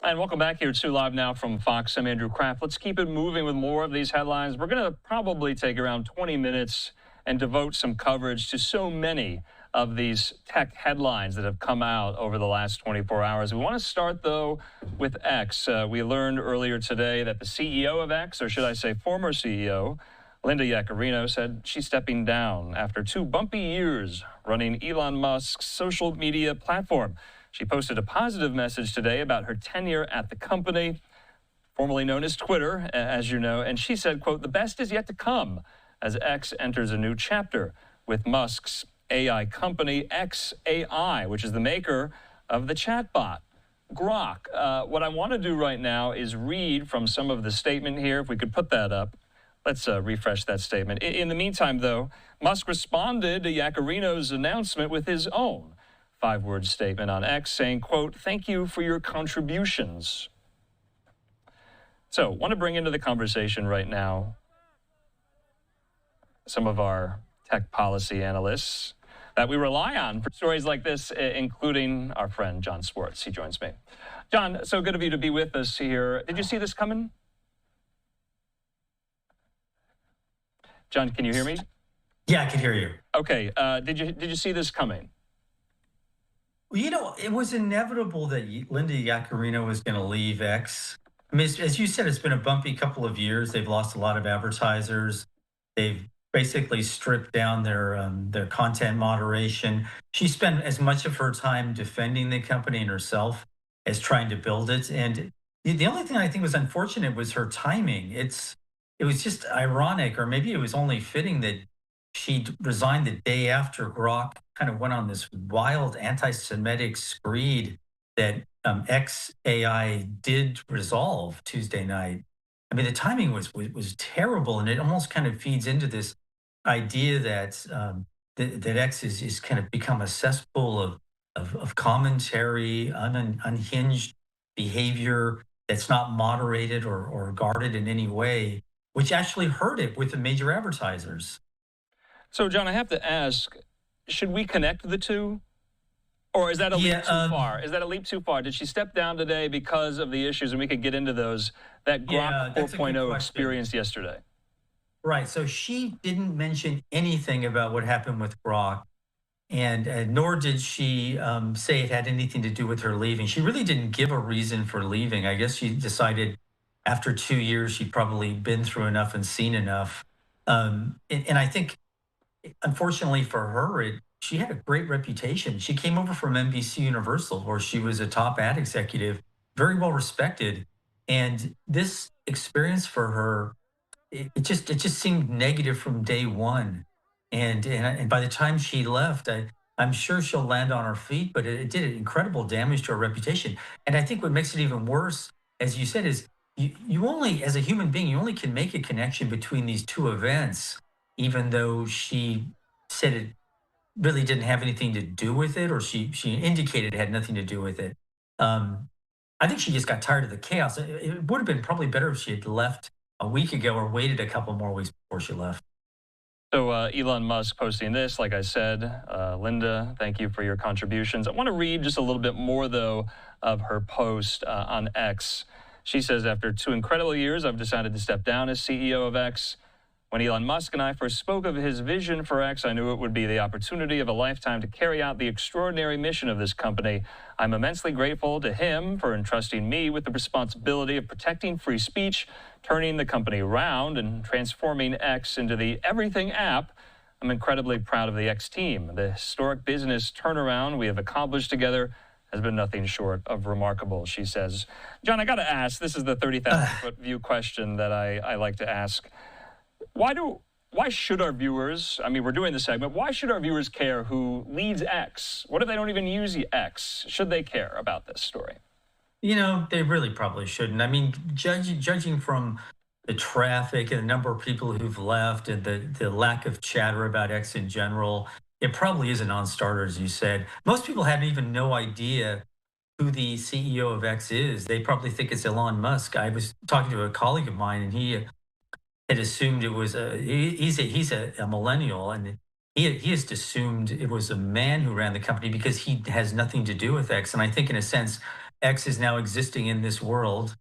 And welcome back here to Live Now from Fox. I'm Andrew Kraft. Let's keep it moving with more of these headlines. We're going to probably take around 20 minutes and devote some coverage to so many of these tech headlines that have come out over the last 24 hours. We want to start, though, with X. We learned earlier today that the CEO of X, or should I say former CEO, Linda Yaccarino, said she's stepping down after 2 bumpy years running Elon Musk's social media platform. She posted a positive message today about her tenure at the company, formerly known as Twitter, as you know, and she said, quote, "The best is yet to come as X enters a new chapter with Musk's AI company, xAI, which is the maker of the chatbot, Grok." What I want to do right now is read from some of the statement here. If we could put that up. Let's refresh that statement. In the meantime, though, Musk responded to Yaccarino's announcement with his own 5-word statement on X saying, quote, "Thank you for your contributions." So, want to bring into the conversation right now some of our tech policy analysts that we rely on for stories like this, including our friend John Swartz. He joins me. John, so good of you to be with us here. Did you see this coming? John, can you hear me? Yeah, I can hear you. Okay. Did you see this coming? Well, it was inevitable that Linda Yaccarino was going to leave X. I mean, as you said, it's been a bumpy couple of years. They've lost a lot of advertisers. They've basically stripped down their content moderation. She spent as much of her time defending the company and herself as trying to build it. And the only thing I think was unfortunate was her timing. It was just ironic, or maybe it was only fitting that she resigned the day after Grok kind of went on this wild anti-Semitic screed that xAI did resolve Tuesday night. I mean, the timing was terrible, and it almost kind of feeds into this idea that that X is kind of become a cesspool of commentary, unhinged behavior that's not moderated or guarded in any way, which actually hurt it with the major advertisers. So, John, I have to ask, should we connect the two? Or is that a leap too far? Is that a leap too far? Did she step down today because of the issues, and we could get into those, that Grok 4.0 experienced yesterday? Right. So she didn't mention anything about what happened with Grok, and nor did she say it had anything to do with her leaving. She really didn't give a reason for leaving. I guess she decided after 2 years she'd probably been through enough and seen enough. And I think, unfortunately for her, she had a great reputation. She came over from NBC Universal, where she was a top ad executive, very well respected. And this experience for her, it just seemed negative from day one. And by the time she left, I'm sure she'll land on her feet, but it did incredible damage to her reputation. And I think what makes it even worse, as you said, is you only, as a human being, you only can make a connection between these two events, even though she said it really didn't have anything to do with it, or she indicated it had nothing to do with it. I think she just got tired of the chaos. It would have been probably better if she had left a week ago or waited a couple more weeks before she left. So Elon Musk posting this, like I said, Linda, thank you for your contributions. I want to read just a little bit more, though, of her post on X. She says, "After 2 incredible years, I've decided to step down as CEO of X. When Elon Musk and I first spoke of his vision for X, I knew it would be the opportunity of a lifetime to carry out the extraordinary mission of this company. I'm immensely grateful to him for entrusting me with the responsibility of protecting free speech, turning the company around, and transforming X into the everything app. I'm incredibly proud of the X team. The historic business turnaround we have accomplished together has been nothing short of remarkable," she says. John, I got to ask, this is the 30,000-foot view question that I like to ask. Why should our viewers, I mean, we're doing the segment, why should our viewers care who leads X? What if they don't even use X? Should they care about this story? They really probably shouldn't. I mean, judging from the traffic and the number of people who've left and the lack of chatter about X in general, it probably is a non-starter, as you said. Most people have even no idea who the CEO of X is. They probably think it's Elon Musk. I was talking to a colleague of mine, and he had assumed it was he's a millennial, and he has assumed it was a man who ran the company because he has nothing to do with X. And I think, in a sense, X is now existing in this world,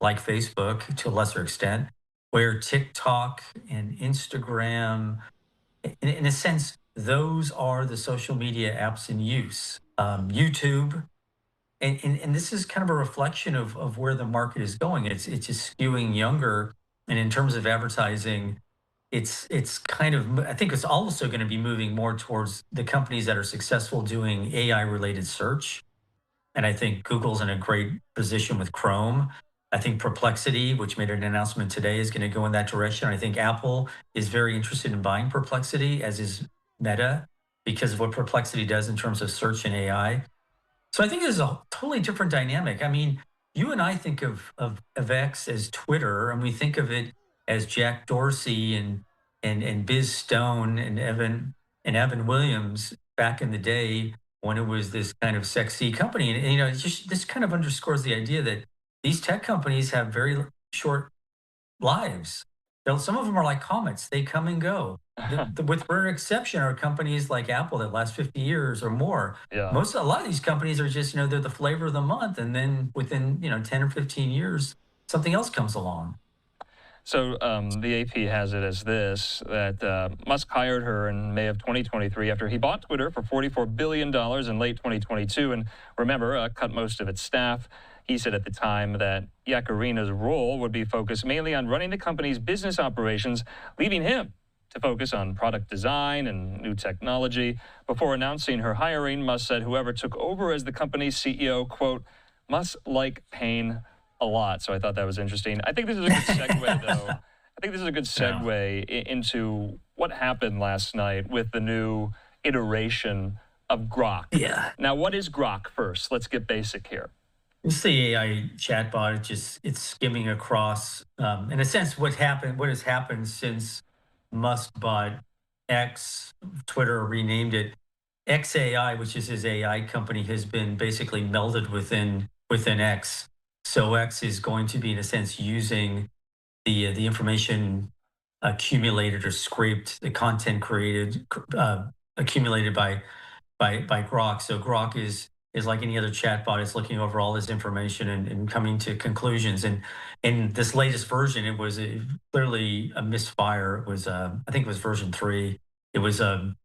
like Facebook to a lesser extent, where TikTok and Instagram, in a sense, those are the social media apps in use. YouTube, and this is kind of a reflection of where the market is going. It's just skewing younger, and in terms of advertising, it's kind of, I think it's also going to be moving more towards the companies that are successful doing AI related search. And I think Google's in a great position with Chrome. I think Perplexity, which made an announcement today, is going to go in that direction. I think Apple is very interested in buying Perplexity, as is Meta, because of what Perplexity does in terms of search and AI. So I think there's a totally different dynamic. I mean, you and I think of X as Twitter, and we think of it as Jack Dorsey and Biz Stone and Evan Williams back in the day when it was this kind of sexy company. And you know, it's just this kind of underscores the idea that these tech companies have very short lives. Some of them are like comets; they come and go. With rare exception, are companies like Apple that last 50 years or more. Yeah. A lot of these companies are just, they're the flavor of the month, and then within 10 or 15 years, something else comes along. So the AP has it as this, that Musk hired her in May of 2023 after he bought Twitter for $44 billion in late 2022. And remember, cut most of its staff. He said at the time that Yaccarino's role would be focused mainly on running the company's business operations, leaving him to focus on product design and new technology. Before announcing her hiring, Musk said whoever took over as the company's CEO, quote, must like pain a lot. So I thought that was interesting. I think this is a good segue, though. I think this is a good segue into what happened last night with the new iteration of Grok. Yeah. Now, what is Grok first? Let's get basic here. It's the AI chatbot. It's skimming across. In a sense, what has happened since Musk bought X, Twitter renamed it XAI, which is his AI company, has been basically melded within X. So X is going to be, in a sense, using the information accumulated or scraped, the content created, accumulated by Grok. So Grok is like any other chatbot. It's looking over all this information and coming to conclusions. And in this latest version, it was clearly a misfire. It was, I think it was version 3. It was a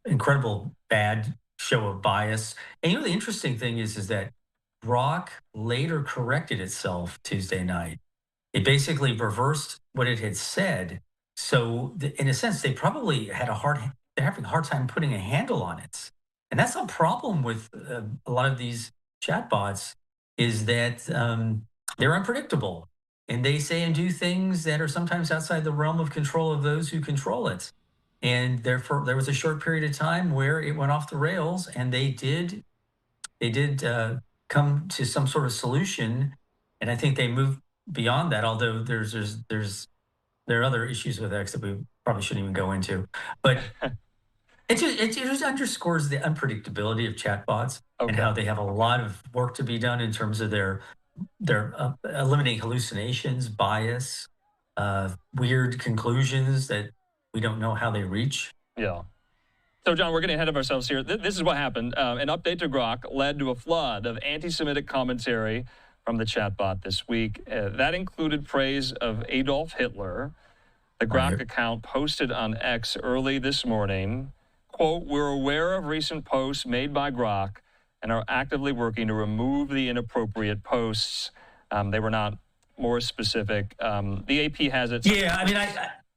incredible bad show of bias. And the interesting thing is that Grok later corrected itself Tuesday night. It basically reversed what it had said. So in a sense, they probably had they're having a hard time putting a handle on it. And that's a problem with a lot of these chatbots, is that they're unpredictable. And they say and do things that are sometimes outside the realm of control of those who control it. And therefore, there was a short period of time where it went off the rails, and they did come to some sort of solution. And I think they moved beyond that, although there are other issues with X that we probably shouldn't even go into. But it just underscores the unpredictability of chatbots and how they have a lot of work to be done in terms of their eliminating hallucinations, bias, weird conclusions that we don't know how they reach. Yeah. So, John, we're getting ahead of ourselves here. This is what happened. An update to Grok led to a flood of anti-Semitic commentary from the chatbot this week. That included praise of Adolf Hitler. The Grok account posted on X early this morning, quote, "We're aware of recent posts made by Grok and are actively working to remove the inappropriate posts." They were not more specific. The AP has it. Yeah, I mean,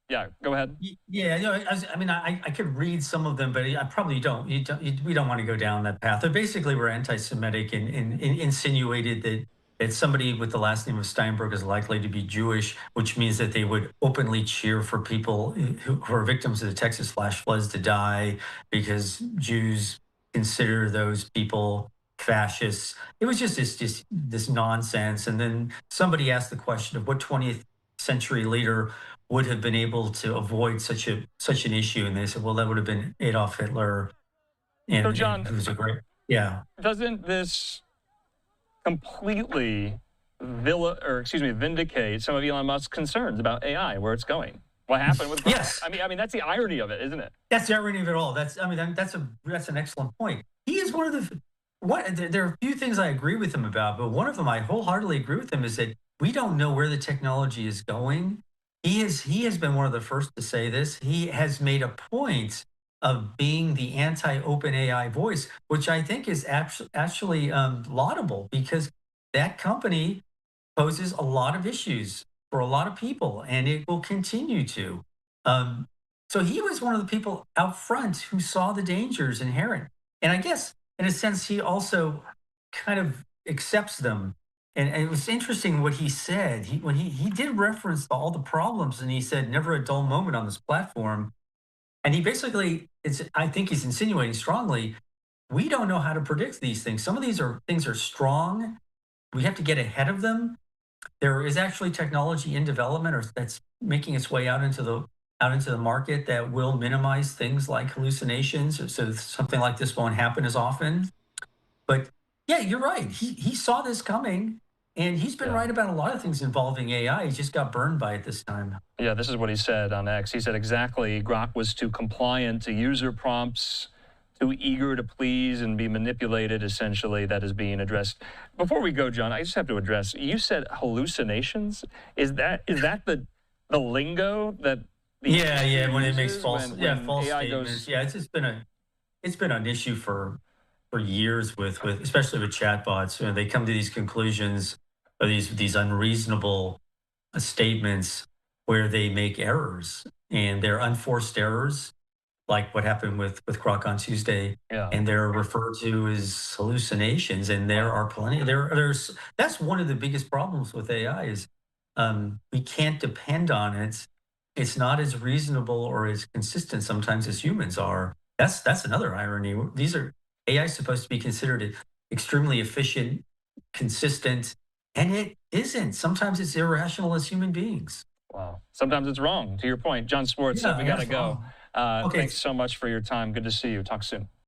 yeah, go ahead. Yeah, I could read some of them, but I probably don't. We don't want to go down that path. They basically were anti-Semitic and insinuated that somebody with the last name of Steinberg is likely to be Jewish, which means that they would openly cheer for people who are victims of the Texas flash floods to die because Jews consider those people fascists. It was just this nonsense. And then somebody asked the question of what 20th century leader would have been able to avoid such an issue, and they said, well, that would have been Adolf Hitler. And so, John, it was a great, doesn't this completely vindicate some of Elon Musk's concerns about AI, where it's going? What happened with Grok? Yes. I mean that's the irony of it, isn't it? That's the irony of it all. That's an excellent point. He is one of the There are a few things I agree with him about, but one of them I wholeheartedly agree with him is that we don't know where the technology is going. He has been one of the first to say this. He has made a point of being the anti-open AI voice, which I think is actually laudable, because that company poses a lot of issues for a lot of people, and it will continue to. Um, so he was one of the people out front who saw the dangers inherent. And I guess, in a sense, he also kind of accepts them. And it was interesting what he said. When he did reference all the problems, and he said, never a dull moment on this platform. And he basically, I think he's insinuating strongly, we don't know how to predict these things. Some of these things are strong. We have to get ahead of them. There is actually technology in development, or that's making its way out into the market, that will minimize things like hallucinations, so something like this won't happen as often. But yeah, you're right. He saw this coming, and he's been Yeah. right about a lot of things involving AI. He just got burned by it this time. Yeah, this is what he said on X. He said exactly, Grok was too compliant to user prompts, too eager to please and be manipulated, essentially, that is being addressed. Before we go, John, I just have to address, you said hallucinations. Is that the lingo that the Yeah, industry yeah. When it makes uses false, yeah, when false AI statements. goes, Yeah, it's been an issue for years with especially with chatbots. They come to these conclusions, or these unreasonable statements, where they make errors, and they're unforced errors, like what happened with Grok on Tuesday, yeah, and they're referred to as hallucinations. And there wow, are plenty. There's That's one of the biggest problems with AI is we can't depend on it. It's not as reasonable or as consistent sometimes as humans are. That's another irony. These are AI is supposed to be considered extremely efficient, consistent, and it isn't. Sometimes it's irrational as human beings. wow. Sometimes it's wrong, to your point. John Swartz, Yeah, we yeah, got to it's go. wrong. Okay, Thanks so much for your time. Good to see you. Talk soon.